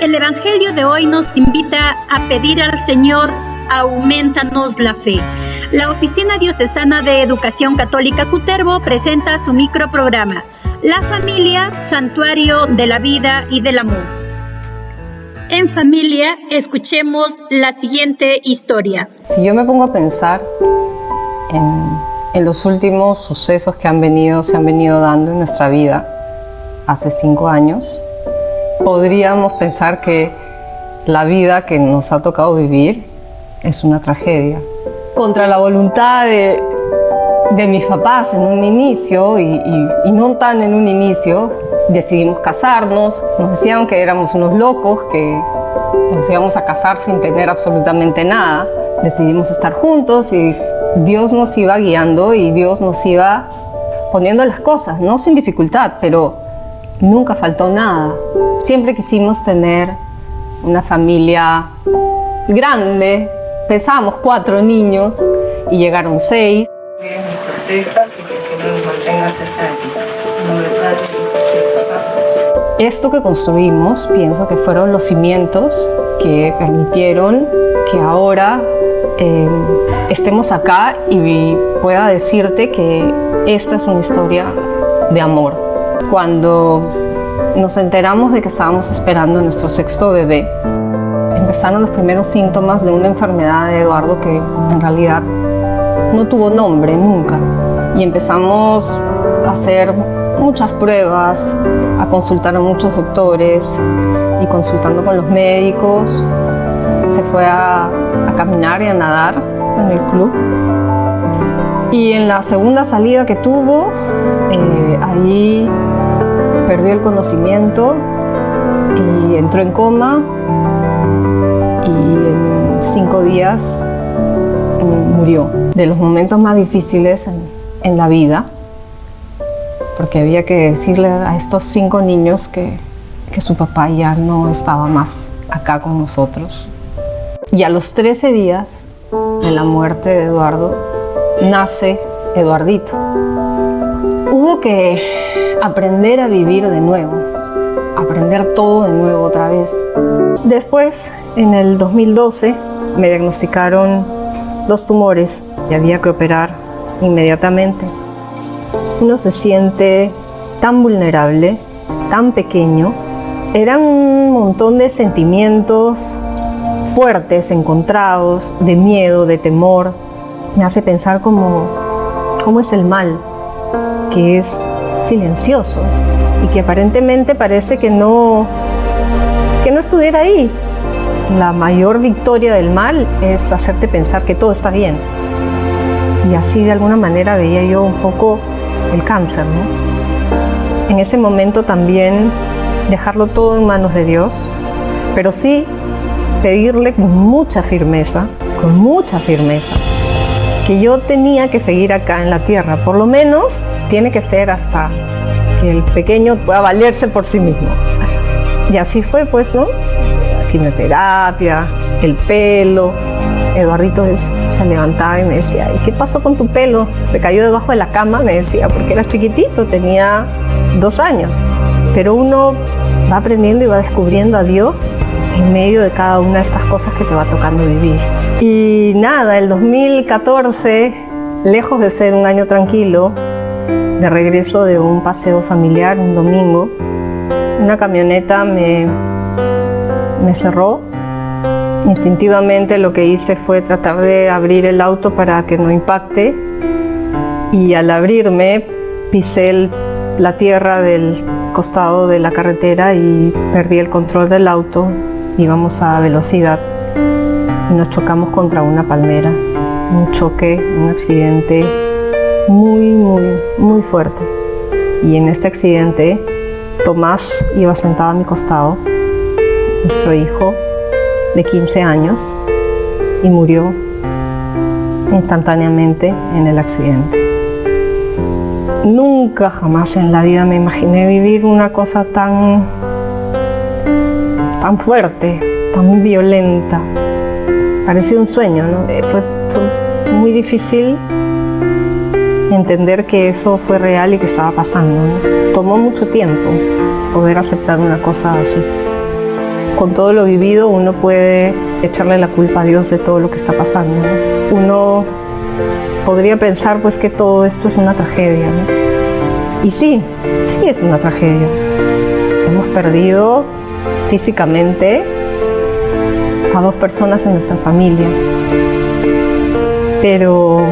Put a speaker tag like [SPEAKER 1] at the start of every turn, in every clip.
[SPEAKER 1] El Evangelio de hoy nos invita a pedir al Señor: aumentanos la fe. La Oficina Diocesana de Educación Católica Cutervo presenta su microprograma La Familia, Santuario de la Vida y del Amor. En familia, escuchemos la siguiente historia.
[SPEAKER 2] Si yo me pongo a pensar en los últimos sucesos que se han venido dando en nuestra vida hace 5 años, podríamos pensar que la vida que nos ha tocado vivir es una tragedia. Contra la voluntad de mis papás en un inicio y no tan en un inicio, decidimos casarnos. Nos decían que éramos unos locos, que nos íbamos a casar sin tener absolutamente nada. Decidimos estar juntos y Dios nos iba guiando y Dios nos iba poniendo las cosas, no sin dificultad, pero nunca faltó nada. Siempre quisimos tener una familia grande. Pensábamos 4 niños y llegaron 6.
[SPEAKER 3] Dios nos proteja y que siempre nos mantenga cerca de ti. En nombre del Padre, del Hijo y del Espíritu Santo.
[SPEAKER 2] Esto que construimos, pienso que fueron los cimientos que permitieron que ahora estemos acá y pueda decirte que esta es una historia de amor. Cuando nos enteramos de que estábamos esperando nuestro 6º bebé, empezaron los primeros síntomas de una enfermedad de Eduardo que en realidad no tuvo nombre nunca. Y empezamos a hacer muchas pruebas, a consultar a muchos doctores y consultando con los médicos. Se fue a caminar y a nadar en el club. Y en la segunda salida que tuvo, ahí perdió el conocimiento y entró en coma. Y en 5 días murió. De los momentos más difíciles en la vida, porque había que decirle a estos 5 niños que su papá ya no estaba más acá con nosotros. Y a los 13 días de la muerte de Eduardo, nace Eduardito. Hubo que aprender a vivir de nuevo, aprender todo de nuevo otra vez. Después, en el 2012, me diagnosticaron 2 tumores y había que operar inmediatamente. Uno se siente tan vulnerable, tan pequeño. Eran un montón de sentimientos fuertes, encontrados, de miedo, de temor. Me hace pensar cómo es el mal, que es silencioso y que aparentemente parece que no estuviera ahí. La mayor victoria del mal es hacerte pensar que todo está bien. Y así de alguna manera veía yo un poco el cáncer, ¿no? En ese momento también dejarlo todo en manos de Dios, pero sí pedirle con mucha firmeza, que yo tenía que seguir acá en la tierra. Por lo menos tiene que ser hasta que el pequeño pueda valerse por sí mismo. Y así fue, pues, ¿no? La quimioterapia, el pelo. Eduardito se levantaba y me decía: ¿y qué pasó con tu pelo? Se cayó debajo de la cama, me decía, porque era chiquitito, tenía 2 años. Pero uno va aprendiendo y va descubriendo a Dios en medio de cada una de estas cosas que te va tocando vivir. Y nada, el 2014, lejos de ser un año tranquilo, de regreso de un paseo familiar un domingo, una camioneta me cerró. Instintivamente lo que hice fue tratar de abrir el auto para que no impacte, y al abrirme pisé la tierra del costado de la carretera y perdí el control del auto. Íbamos a velocidad y nos chocamos contra una palmera. Un choque, un accidente muy fuerte. Y en este accidente Tomás iba sentado a mi costado, nuestro hijo de 15 años, y murió instantáneamente en el accidente. Nunca jamás en la vida me imaginé vivir una cosa tan fuerte, tan violenta. Parecía un sueño, ¿no? Fue muy difícil entender que eso fue real y que estaba pasando, ¿no? Tomó mucho tiempo poder aceptar una cosa así. con todo lo vivido uno puede echarle la culpa a Dios de todo lo que está pasando, ¿no? Uno podría pensar pues que todo esto es una tragedia, ¿no? Y sí es una tragedia. Hemos perdido físicamente a 2 personas en nuestra familia, pero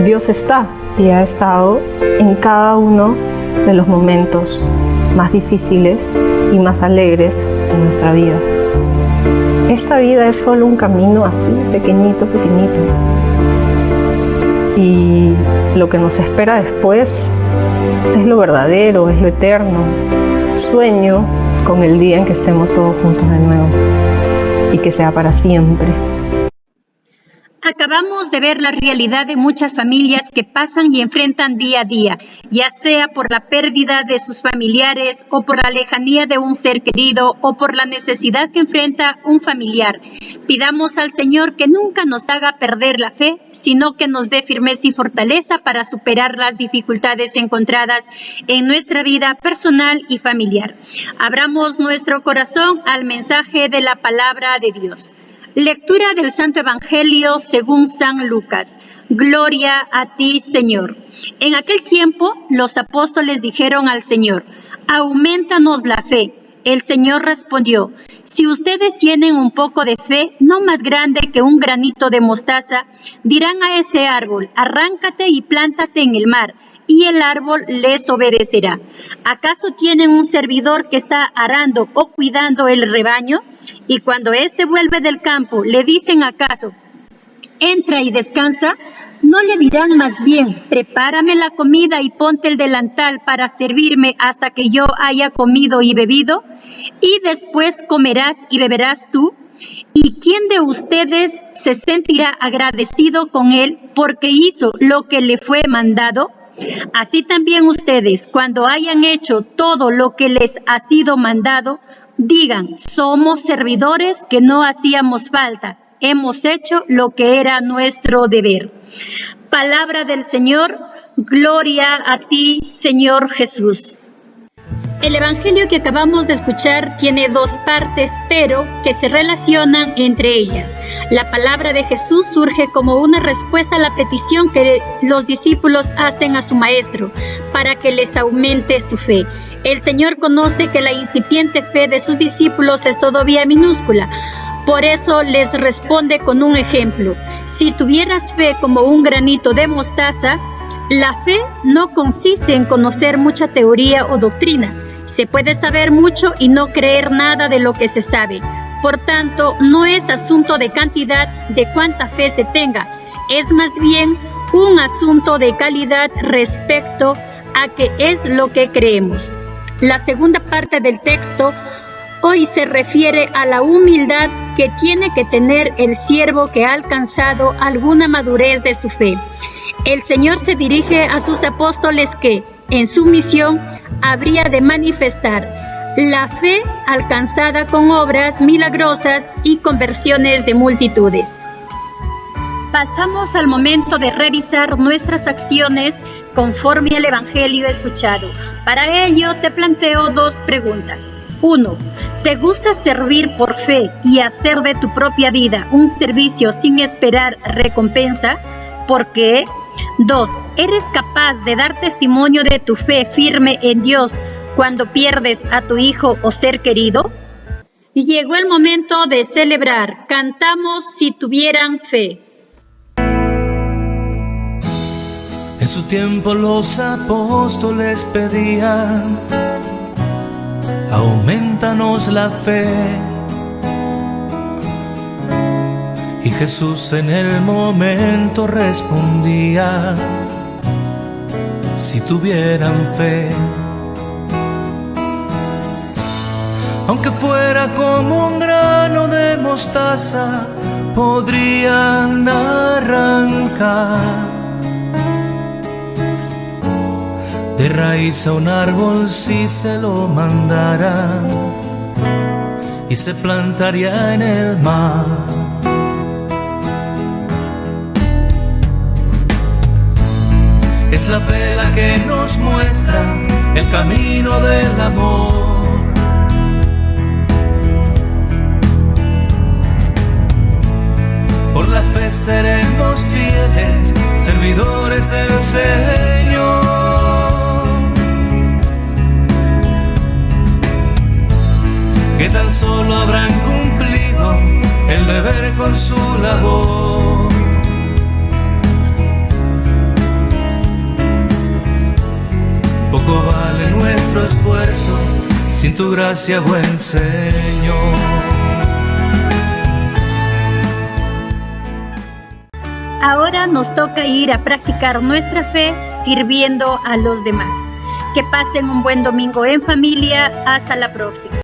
[SPEAKER 2] Dios está y ha estado en cada uno de los momentos más difíciles y más alegres de nuestra vida. Esta vida es solo un camino así, pequeñito, pequeñito. Y lo que nos espera después es lo verdadero, es lo eterno. Sueño con el día en que estemos todos juntos de nuevo y que sea para siempre.
[SPEAKER 1] Acabamos de ver la realidad de muchas familias que pasan y enfrentan día a día, ya sea por la pérdida de sus familiares o por la lejanía de un ser querido o por la necesidad que enfrenta un familiar. Pidamos al Señor que nunca nos haga perder la fe, sino que nos dé firmeza y fortaleza para superar las dificultades encontradas en nuestra vida personal y familiar. Abramos nuestro corazón al mensaje de la palabra de Dios. Lectura del Santo Evangelio según San Lucas. Gloria a ti, Señor. En aquel tiempo, los apóstoles dijeron al Señor: aumentanos la fe. El Señor respondió: si ustedes tienen un poco de fe, no más grande que un granito de mostaza, dirán a ese árbol: arráncate y plántate en el mar, y el árbol les obedecerá. ¿Acaso tienen un servidor que está arando o cuidando el rebaño? Y cuando éste vuelve del campo, ¿le dicen acaso: entra y descansa? ¿No le dirán más bien: prepárame la comida y ponte el delantal para servirme hasta que yo haya comido y bebido? Y después comerás y beberás tú. ¿Y quién de ustedes se sentirá agradecido con él porque hizo lo que le fue mandado? Así también ustedes, cuando hayan hecho todo lo que les ha sido mandado, digan: somos servidores que no hacíamos falta, hemos hecho lo que era nuestro deber. Palabra del Señor, gloria a ti, Señor Jesús. El Evangelio que acabamos de escuchar tiene 2 partes, pero que se relacionan entre ellas. La palabra de Jesús surge como una respuesta a la petición que los discípulos hacen a su Maestro para que les aumente su fe. El Señor conoce que la incipiente fe de sus discípulos es todavía minúscula. Por eso les responde con un ejemplo. Si tuvieras fe como un granito de mostaza, la fe no consiste en conocer mucha teoría o doctrina. Se puede saber mucho y no creer nada de lo que se sabe. Por tanto, no es asunto de cantidad de cuánta fe se tenga. Es más bien un asunto de calidad respecto a qué es lo que creemos. La segunda parte del texto hoy se refiere a la humildad que tiene que tener el siervo que ha alcanzado alguna madurez de su fe. El Señor se dirige a sus apóstoles que, en su misión, habría de manifestar la fe alcanzada con obras milagrosas y conversiones de multitudes. Pasamos al momento de revisar nuestras acciones conforme al Evangelio escuchado. Para ello te planteo 2 preguntas. 1. ¿Te gusta servir por fe y hacer de tu propia vida un servicio sin esperar recompensa? ¿Por qué? 2. ¿Eres capaz de dar testimonio de tu fe firme en Dios cuando pierdes a tu hijo o ser querido? Y llegó el momento de celebrar. Cantamos Si tuvieran fe.
[SPEAKER 4] En su tiempo los apóstoles pedían: aumentanos la fe. Y Jesús en el momento respondía: si tuvieran fe. Aunque fuera como un grano de mostaza, podrían arrancar de raíz a un árbol si se lo mandaran, y se plantaría en el mar. Es la vela que nos muestra el camino del amor. seguidores del Señor, que tan solo habrán cumplido el deber con su labor. Poco vale nuestro esfuerzo sin tu gracia, buen Señor.
[SPEAKER 1] Ahora nos toca ir a practicar nuestra fe sirviendo a los demás. Que pasen un buen domingo en familia. Hasta la próxima.